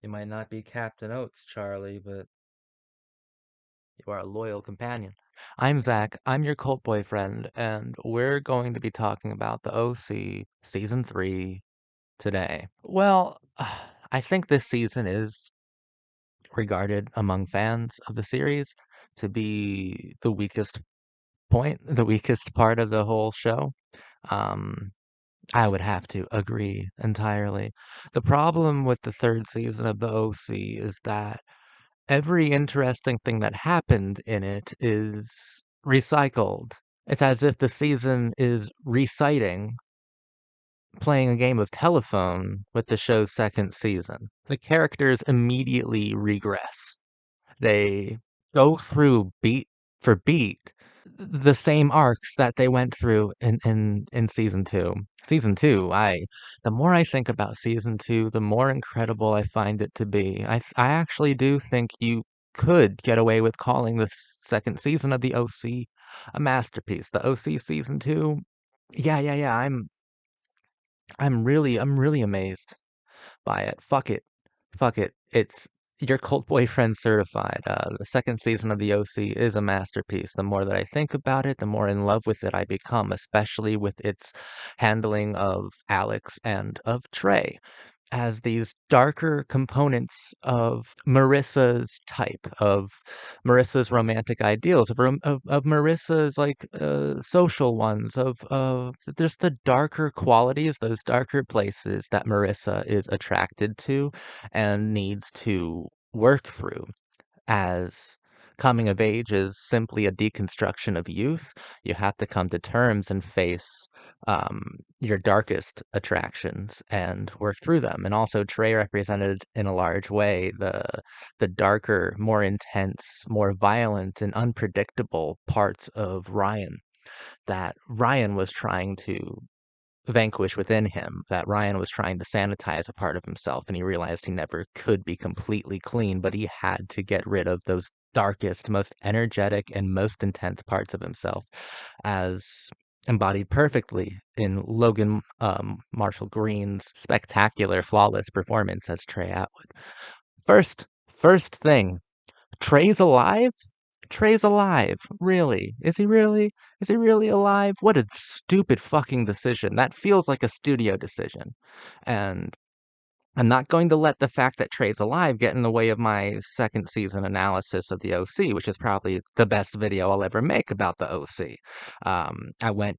You might not be Captain Oates, Charlie, but you are a loyal companion. I'm Zach. I'm your cult boyfriend, and we're going to be talking about the OC Season 3 today. Well, I think this season is regarded among fans of the series to be the weakest part of the whole show. Um, I would have to agree entirely. The problem with the third season of the OC is that every interesting thing that happened in it is recycled. It's as if the season is reciting playing a game of telephone with the show's second season. The characters immediately regress. They go through beat for beat the same arcs that they went through in season two. Season two, the more I think about season two, the more incredible I find it to be. I actually do think you could get away with calling the second season of the OC a masterpiece. The OC season two, yeah. I'm really amazed by it. Fuck it. Fuck it. It's your cult boyfriend certified. The second season of the OC is a masterpiece. The more that I think about it, the more in love with it I become, especially with its handling of Alex and of Trey as these darker components of Marissa's type, of Marissa's romantic ideals, of Marissa's like social ones, of just the darker qualities, those darker places that Marissa is attracted to and needs to work through as coming of age is simply a deconstruction of youth. You have to come to terms and face your darkest attractions and work through them. And also, Trey represented in a large way the darker, more intense, more violent, and unpredictable parts of Ryan that Ryan was trying to vanquish within him, that Ryan was trying to sanitize a part of himself, and he realized he never could be completely clean, but he had to get rid of those darkest, most energetic, and most intense parts of himself, as embodied perfectly in Logan Marshall Green's spectacular, flawless performance as Trey Atwood. First thing, Trey's alive? Trey's alive. Really? Is he really? Is he really alive? What a stupid fucking decision. That feels like a studio decision. And I'm not going to let the fact that Trey's alive get in the way of my second season analysis of the OC, which is probably the best video I'll ever make about the OC. I went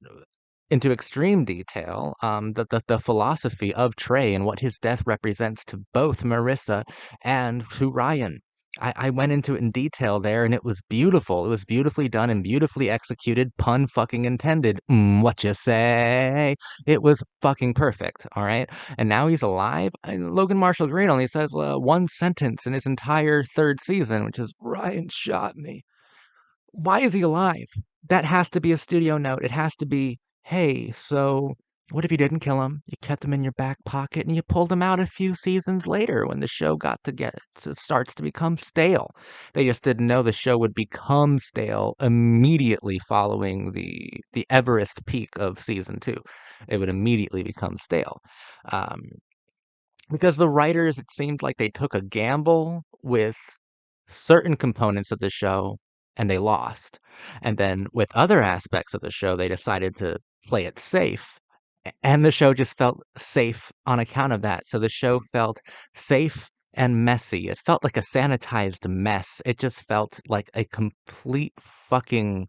into extreme detail the philosophy of Trey and what his death represents to both Marissa and to Ryan. I went into it in detail there, and it was beautiful. It was beautifully done and beautifully executed, pun fucking intended. What you say? It was fucking perfect, all right? And now he's alive. And Logan Marshall Green only says one sentence in his entire third season, which is, Ryan shot me. Why is he alive? That has to be a studio note. It has to be, hey, so what if you didn't kill him? You kept him in your back pocket and you pulled him out a few seasons later when the show starts to become stale. They just didn't know the show would become stale immediately following the Everest peak of season two. It would immediately become stale. Um, because the writers, it seemed like they took a gamble with certain components of the show and they lost. And then with other aspects of the show, they decided to play it safe. And the show just felt safe on account of that. So the show felt safe and messy. It felt like a sanitized mess. It just felt like a complete fucking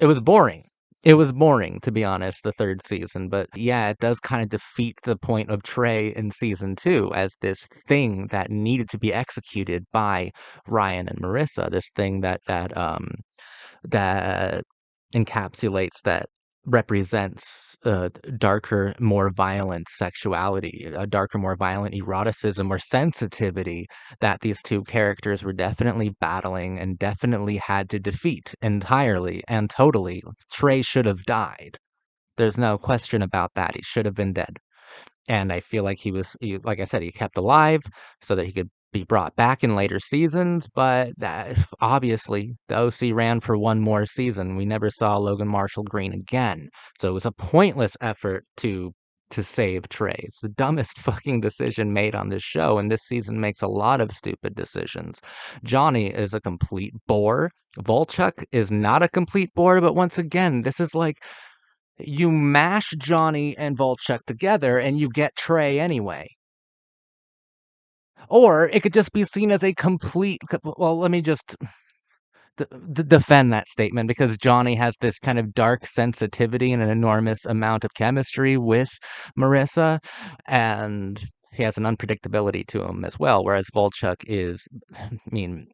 it was boring. It was boring, to be honest, the third season. But yeah, it does kind of defeat the point of Trey in season two as this thing that needed to be executed by Ryan and Marissa. This thing that encapsulates, that represents darker, more violent sexuality, a darker, more violent eroticism or sensitivity that these two characters were definitely battling and definitely had to defeat entirely and totally. Trey should have died. There's no question about that. He should have been dead. And I feel like like I said, he kept alive so that he could be brought back in later seasons. But obviously, the OC ran for one more season. We never saw Logan Marshall Green again. So it was a pointless effort to save Trey. It's the dumbest fucking decision made on this show, and this season makes a lot of stupid decisions. Johnny is a complete bore. Volchuk is not a complete bore, but once again, this is like you mash Johnny and Volchuk together and you get Trey anyway. Or it could just be seen as a complete. Well, let me just defend that statement because Johnny has this kind of dark sensitivity and an enormous amount of chemistry with Marissa, and he has an unpredictability to him as well. Whereas Volchuk is, I mean,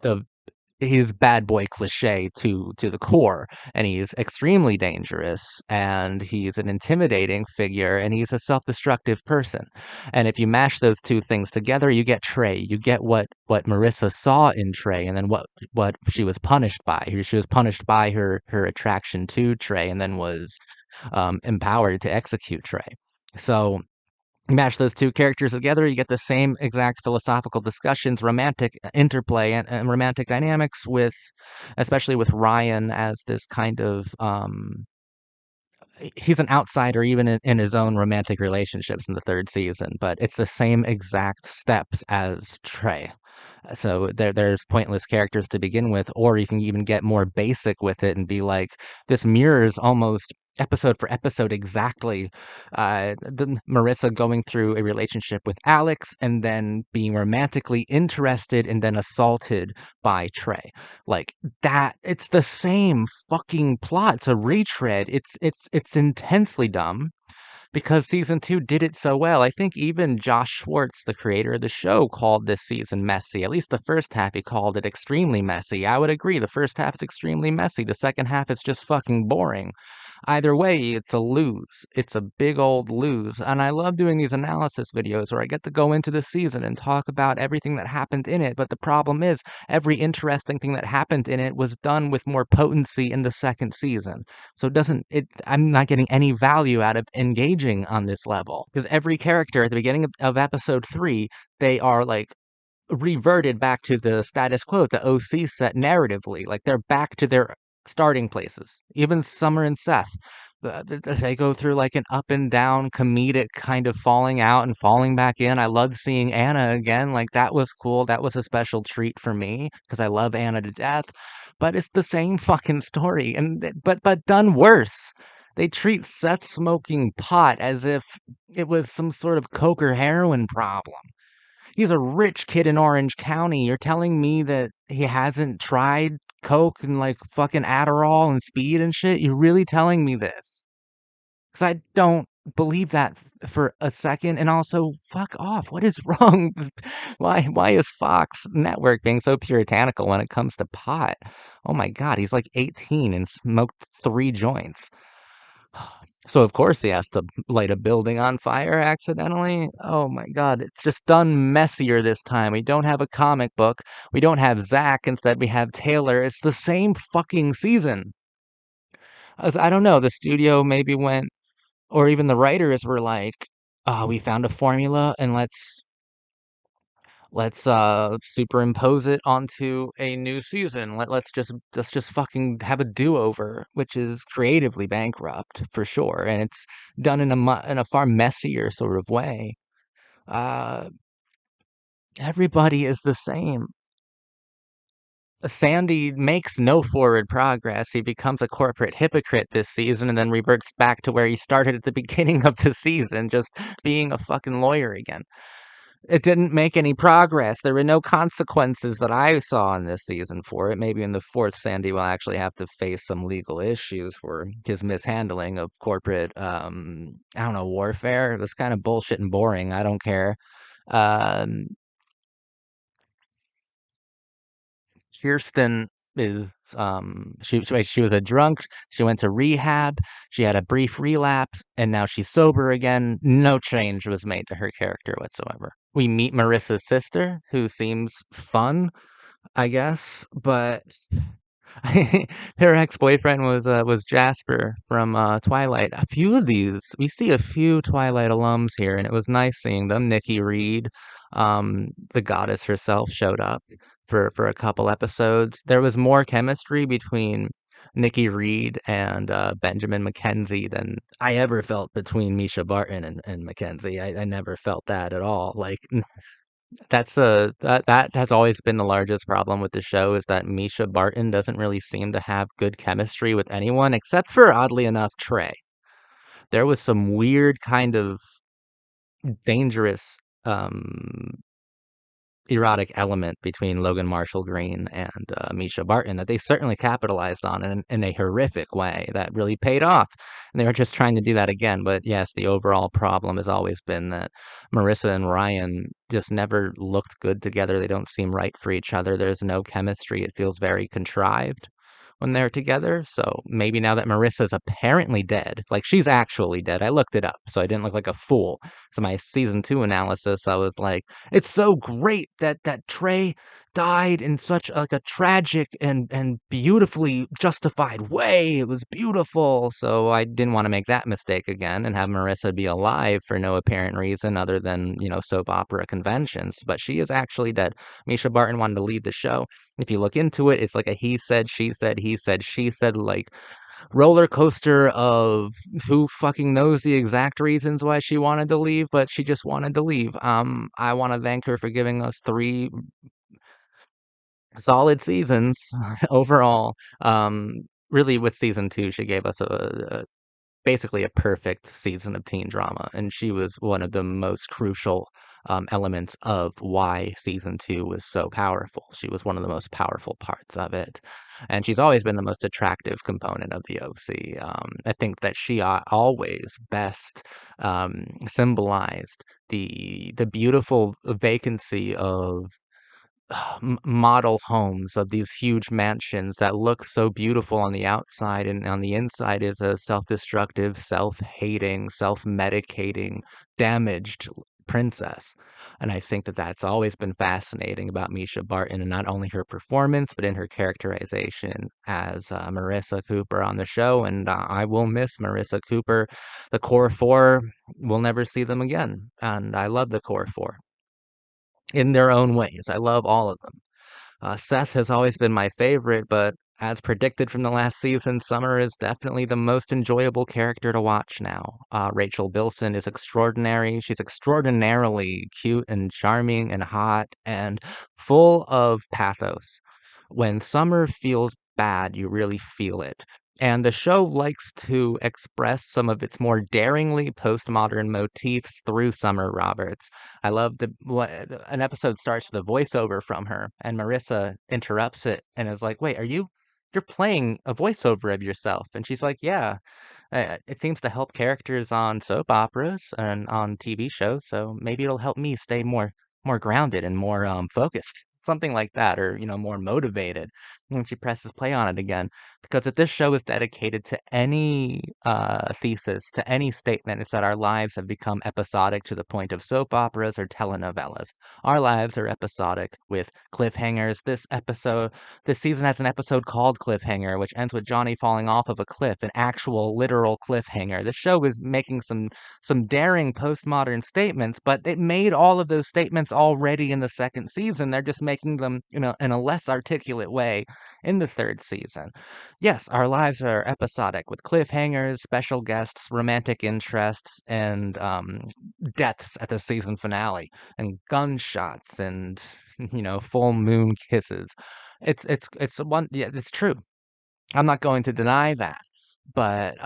the he's bad boy cliche to the core, and he's extremely dangerous, and he's an intimidating figure, and he's a self-destructive person. And if you mash those two things together, you get Trey. You get what Marissa saw in Trey, and then what she was punished by. She was punished by her attraction to Trey, and then was empowered to execute Trey. So mash those two characters together, you get the same exact philosophical discussions, romantic interplay, and romantic dynamics with, especially with Ryan as this kind of, he's an outsider even in his own romantic relationships in the third season, but it's the same exact steps as Trey. So there's pointless characters to begin with, or you can even get more basic with it and be like, this mirrors almost episode for episode exactly the Marissa going through a relationship with Alex and then being romantically interested and then assaulted by Trey. Like that, it's the same fucking plot. It's a retread. It's intensely dumb because season two did it so well. I think even Josh Schwartz, the creator of the show, called this season messy. At least the first half, he called it extremely messy. I would agree. The first half is extremely messy. The second half is just fucking boring. Either way, it's a lose. It's a big old lose. And I love doing these analysis videos where I get to go into the season and talk about everything that happened in it. But the problem is, every interesting thing that happened in it was done with more potency in the second season. So it doesn't it I'm not getting any value out of engaging on this level. Because every character at the beginning of episode 3, they are like reverted back to the status quo, the OC set narratively. Like they're back to their starting places. Even Summer and Seth. They go through like an up and down comedic kind of falling out and falling back in. I loved seeing Anna again. Like that was cool. That was a special treat for me because I love Anna to death. But it's the same fucking story, and but done worse. They treat Seth smoking pot as if it was some sort of coke or heroin problem. He's a rich kid in Orange County. You're telling me that he hasn't tried coke and like fucking Adderall and speed and shit? You're really telling me this? Because I don't believe that for a second. And also, fuck off. What is wrong? Why is Fox Network being so puritanical when it comes to pot? Oh my God, he's like 18 and smoked 3 joints. So of course he has to light a building on fire accidentally. Oh my God, it's just done messier this time. We don't have a comic book. We don't have Zach. Instead, we have Taylor. It's the same fucking season. As I don't know, the studio maybe went, or even the writers were like, we found a formula and let's superimpose it onto a new season. Let's just fucking have a do-over, which is creatively bankrupt for sure, and it's done in a far messier sort of way. uh Everybody is the same. Sandy makes no forward progress. He becomes a corporate hypocrite this season and then reverts back to where he started at the beginning of the season, just being a fucking lawyer again. It didn't make any progress. There were no consequences that I saw in this season for it. Maybe in the fourth, Sandy will actually have to face some legal issues for his mishandling of corporate, I don't know, warfare. It was kind of bullshit and boring. I don't care. Um, Kirsten is, she was a drunk. She went to rehab. She had a brief relapse, and now she's sober again. No change was made to her character whatsoever. We meet Marissa's sister, who seems fun, I guess, but her ex-boyfriend was Jasper from Twilight. A few of these, we see a few Twilight alums here, and it was nice seeing them. Nikki Reed, the goddess herself, showed up for a couple episodes. There was more chemistry between Nikki Reed and Benjamin Mackenzie than I ever felt between Misha Barton and Mackenzie. I never felt that at all. Like that has always been the largest problem with the show is that Misha Barton doesn't really seem to have good chemistry with anyone except for oddly enough Trey. There was some weird kind of dangerous erotic element between Logan Marshall Green and Misha Barton that they certainly capitalized on in a horrific way that really paid off. And they were just trying to do that again. But yes, the overall problem has always been that Marissa and Ryan just never looked good together. They don't seem right for each other. There's no chemistry. It feels very contrived when they're together. So maybe now that Marissa's apparently dead, like she's actually dead. I looked it up so I didn't look like a fool. So my season 2 analysis, I was like, it's so great that Trey died in such like a tragic and beautifully justified way. It was beautiful. So I didn't want to make that mistake again and have Marissa be alive for no apparent reason other than, soap opera conventions. But she is actually dead. Misha Barton wanted to leave the show. If you look into it, it's like a he said, she said, he said, she said, like roller coaster of who fucking knows the exact reasons why she wanted to leave, but she just wanted to leave. I want to thank her for giving us 3 solid seasons overall. Really, with season 2, she gave us basically a perfect season of teen drama, and she was one of the most crucial elements of why season 2 was so powerful. She was one of the most powerful parts of it, and she's always been the most attractive component of the OC. I think that she always best symbolized the beautiful vacancy of model homes of these huge mansions that look so beautiful on the outside, and on the inside is a self-destructive, self-hating, self-medicating, damaged princess. And I think that that's always been fascinating about Misha Barton, and not only her performance, but in her characterization as Marissa Cooper on the show. And I will miss Marissa Cooper. The core 4, we'll never see them again. And I love the core 4 in their own ways. I love all of them. Seth has always been my favorite, but as predicted from the last season, Summer is definitely the most enjoyable character to watch now. Rachel Bilson is extraordinary. She's extraordinarily cute and charming and hot and full of pathos. When Summer feels bad, you really feel it. And the show likes to express some of its more daringly postmodern motifs through Summer Roberts. I love an episode starts with a voiceover from her, and Marissa interrupts it and is like, "Wait, you're playing a voiceover of yourself?" And she's like, "Yeah." It seems to help characters on soap operas and on TV shows, so maybe it'll help me stay more grounded and more focused, something like that, or more motivated when she presses play on it again. Because if this show is dedicated to any thesis, to any statement, it's that our lives have become episodic to the point of soap operas or telenovelas. Our lives are episodic with cliffhangers. This season has an episode called Cliffhanger, which ends with Johnny falling off of a cliff, an actual literal cliffhanger. The show is making some daring postmodern statements, but it made all of those statements already in the second season. They're just making them, in a less articulate way in the third season. Yes, our lives are episodic with cliffhangers, special guests, romantic interests, and deaths at the season finale, and gunshots, and full moon kisses. It's one, yeah, it's true. I'm not going to deny that. But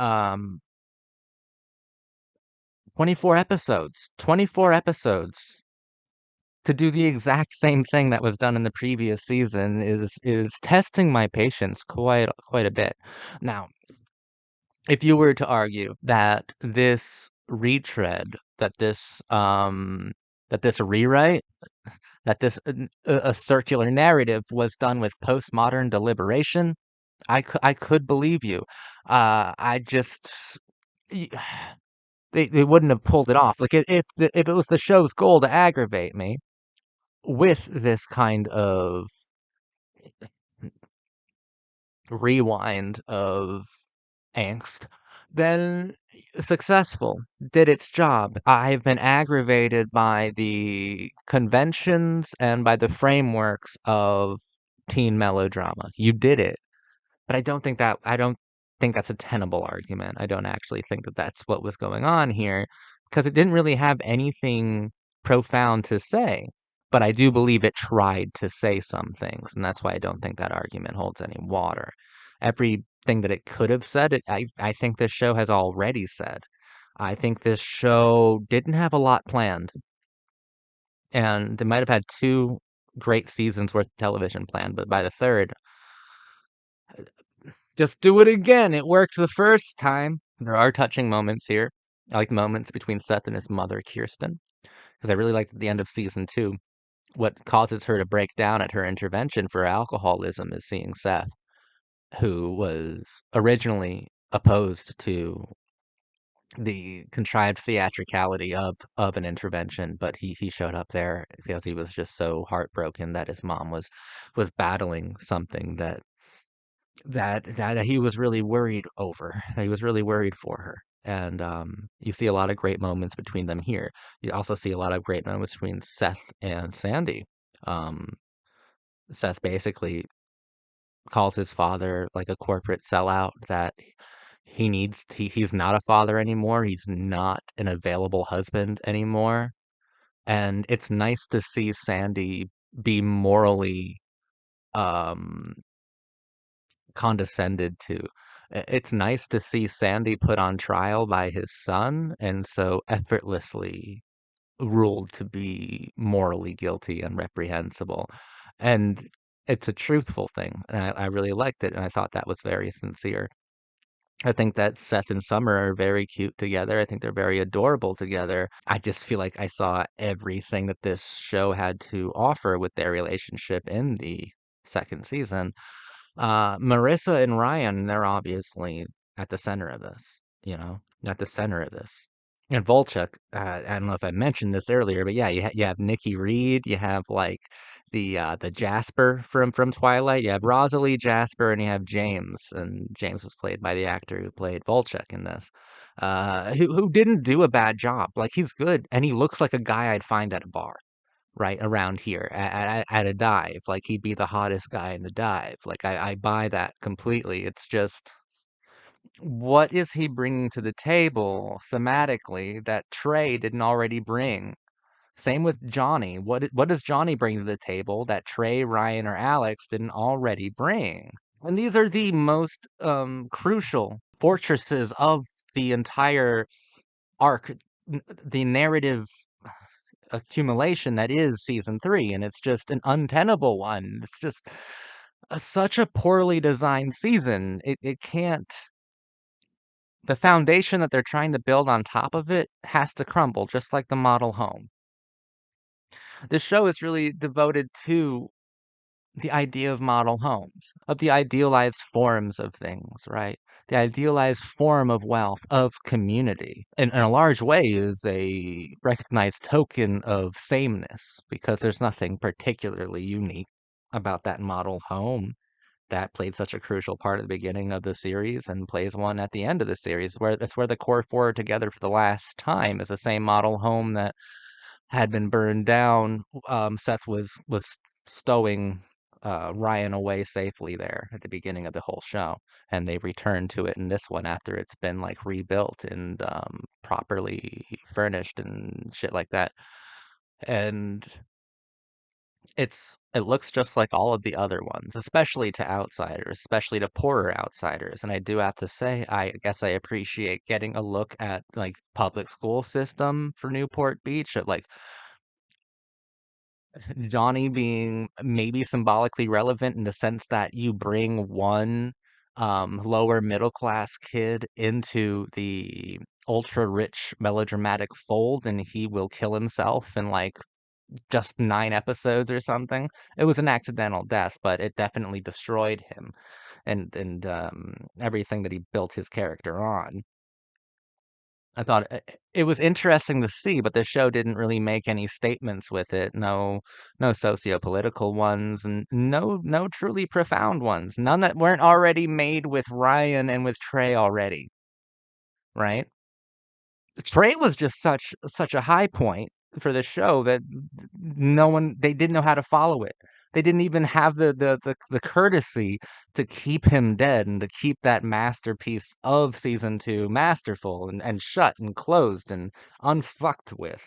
24 episodes to do the exact same thing that was done in the previous season is testing my patience quite a bit. Now, if you were to argue that this retread, that this rewrite, that this a circular narrative was done with postmodern deliberation, I could believe you. I just y- they wouldn't have pulled it off. Like if it was the show's goal to aggravate me with this kind of rewind of angst, then successful, did its job. I've been aggravated by the conventions and by the frameworks of teen melodrama. You did it. But I don't think that's a tenable argument. I don't actually think that that's what was going on here because it didn't really have anything profound to say. But I do believe it tried to say some things, and that's why I don't think that argument holds any water. Everything that it could have said, I think this show has already said. I think this show didn't have a lot planned, and they might have had two great seasons worth of television planned, but by the third, just do it again. It worked the first time. There are touching moments here. I like the moments between Seth and his mother, Kirsten, because I really liked at the end of season two. What causes her to break down at her intervention for alcoholism is seeing Seth, who was originally opposed to the contrived theatricality of an intervention, but he showed up there because he was just so heartbroken that his mom was battling something that he was really worried over. That he was really worried for her. And you see a lot of great moments between them here. You also see a lot of great moments between Seth and Sandy. Um, Seth basically calls his father like a corporate sellout that he's not a father anymore. He's not an available husband anymore. And it's nice to see Sandy be morally um condescended to. It's nice to see Sandy put on trial by his son and so effortlessly ruled to be morally guilty and reprehensible. And it's a truthful thing. And I really liked it. And I thought that was very sincere. I think that Seth and Summer are very cute together. I think they're very adorable together. I just feel like I saw everything that this show had to offer with their relationship in the second season. Marissa and Ryan, they're obviously at the center of this, at the center of this. And Volchuk, I don't know if I mentioned this earlier, but yeah, you have Nikki Reed, you have like the Jasper from Twilight, you have Rosalie Jasper, and you have James, and James was played by the actor who played Volchuk in this, who didn't do a bad job. Like he's good, and he looks like a guy I'd find at a bar right around here at a dive. Like he'd be the hottest guy in the dive. Like I buy that completely. It's just what is he bringing to the table thematically that Trey didn't already bring? Same with Johnny. What does Johnny bring to the table that Trey, Ryan, or Alex didn't already bring? And these are the most crucial fortresses of the entire arc, the narrative accumulation that is season three, and it's just an untenable one. It's just such a poorly designed season. It can't. The foundation that they're trying to build on top of it has to crumble, just like the model home. This show is really devoted to the idea of model homes, of the idealized forms of things, right? The idealized form of wealth, of community, in a large way is a recognized token of sameness because there's nothing particularly unique about that model home that played such a crucial part at the beginning of the series and plays one at the end of the series, where that's where the core four are together for the last time is the same model home that had been burned down. Seth was stowing Ryan away safely there at the beginning of the whole show, and they returned to it in this one after it's been like rebuilt and properly furnished and shit like that. And it looks just like all of the other ones, especially to outsiders, especially to poorer outsiders. And I do have to say, I guess I appreciate getting a look at like public school system for Newport Beach, at like Johnny being maybe symbolically relevant in the sense that you bring one lower middle class kid into the ultra rich melodramatic fold and he will kill himself in like just 9 episodes or something. It was an accidental death, but it definitely destroyed him and everything that he built his character on. I thought it was interesting to see, but the show didn't really make any statements with it. No socio-political ones, and no truly profound ones. None that weren't already made with Ryan and with Trey already, right? Trey was just such a high point for the show that no one they didn't know how to follow it. They didn't even have the courtesy to keep him dead and to keep that masterpiece of season two masterful and shut and closed and unfucked with.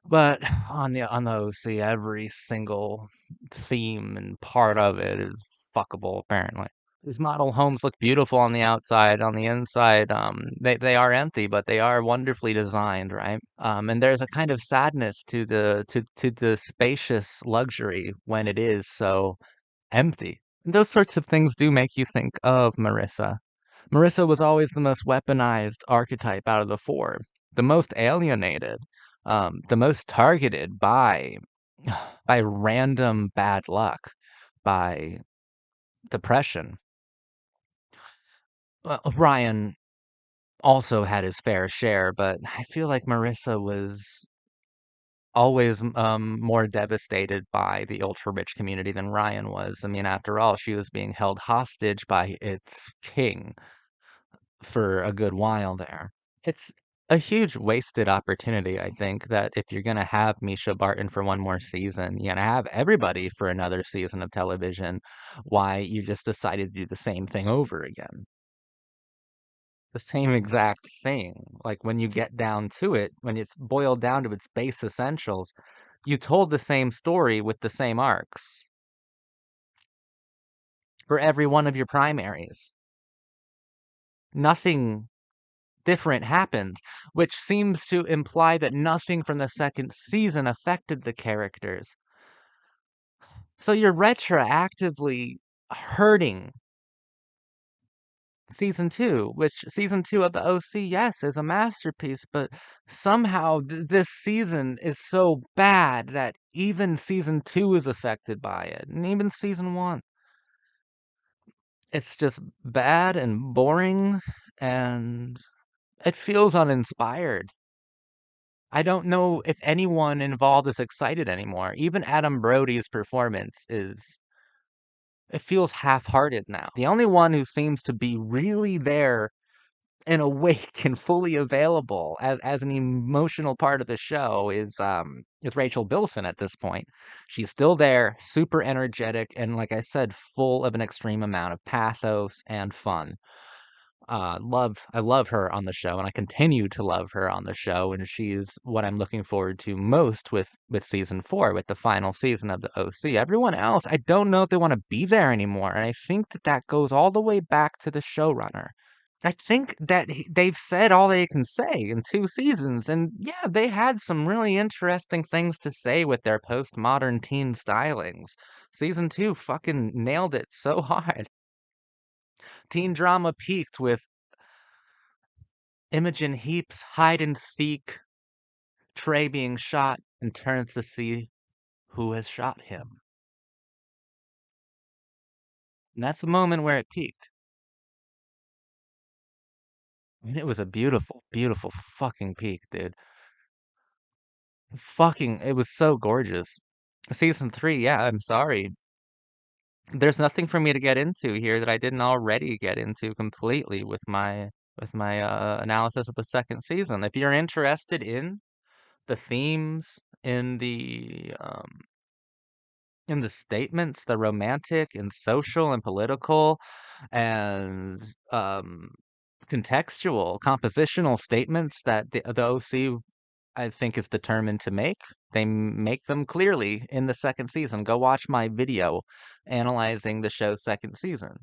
But on the OC, every single theme and part of it is fuckable, apparently. These model homes look beautiful on the outside. On the inside, they are empty, but they are wonderfully designed, right? And there's a kind of sadness to the spacious luxury when it is so empty. And those sorts of things do make you think of Marissa. Marissa was always the most weaponized archetype out of the four, the most alienated, the most targeted by random bad luck, by depression. Well, Ryan also had his fair share, but I feel like Marissa was always more devastated by the ultra rich community than Ryan was. I mean, after all, she was being held hostage by its king for a good while there. It's a huge wasted opportunity, I think, that if you're going to have Misha Barton for one more season, you're going to have everybody for another season of television, why you just decided to do the same thing over again. The same exact thing. Like when you get down to it, when it's boiled down to its base essentials, you told the same story with the same arcs for every one of your primaries. Nothing different happened, which seems to imply that nothing from the second season affected the characters. So you're retroactively hurting season two, which season two of the OC, yes, is a masterpiece, but somehow this season is so bad that even season two is affected by it, and even season one. It's just bad and boring, and it feels uninspired. I don't know if anyone involved is excited anymore. Even Adam Brody's performance is, it feels half-hearted now. The only one who seems to be really there and awake and fully available as an emotional part of the show is Rachel Bilson at this point. She's still there, super energetic, and like I said, full of an extreme amount of pathos and fun. I love her on the show, and I continue to love her on the show, and she's what I'm looking forward to most with season four, with the final season of the OC. Everyone else, I don't know if they want to be there anymore, and I think that that goes all the way back to the showrunner. I think that they've said all they can say in two seasons, and yeah, they had some really interesting things to say with their postmodern teen stylings. Season two fucking nailed it so hard. Teen drama peaked with Imogen Heap's hide and seek, Trey being shot and turns to see who has shot him. And that's the moment where it peaked. And it was a beautiful, beautiful fucking peak, dude. Fucking, it was so gorgeous. Season three, yeah, I'm sorry. There's nothing for me to get into here that I didn't already get into completely with my analysis of the second season. If you're interested in the themes in the statements, the romantic and social and political and contextual, compositional statements that the OC, I think, is determined to make. They make them clearly in the second season. Go watch my video analyzing the show's second season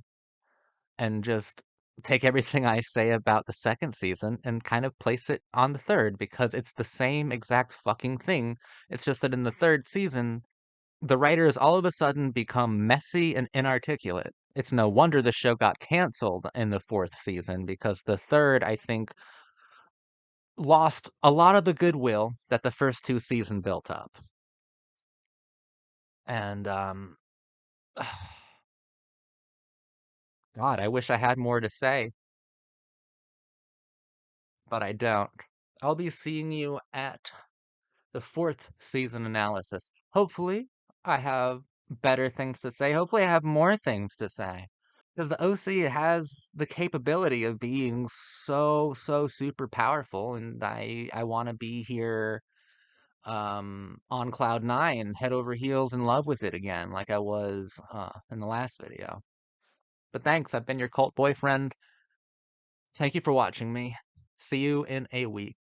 and just take everything I say about the second season and kind of place it on the third because it's the same exact fucking thing. It's just that in the third season, the writers all of a sudden become messy and inarticulate. It's no wonder the show got canceled in the fourth season because the third, I think, lost a lot of the goodwill that the first two seasons built up. And God, I wish I had more to say, but I don't. I'll be seeing you at the fourth season analysis. Hopefully, I have better things to say. Hopefully, I have more things to say. Because the OC has the capability of being so super powerful, and I want to be here on cloud nine, head over heels in love with it again, like I was in the last video. But thanks, I've been your cult boyfriend. Thank you for watching me. See you in a week.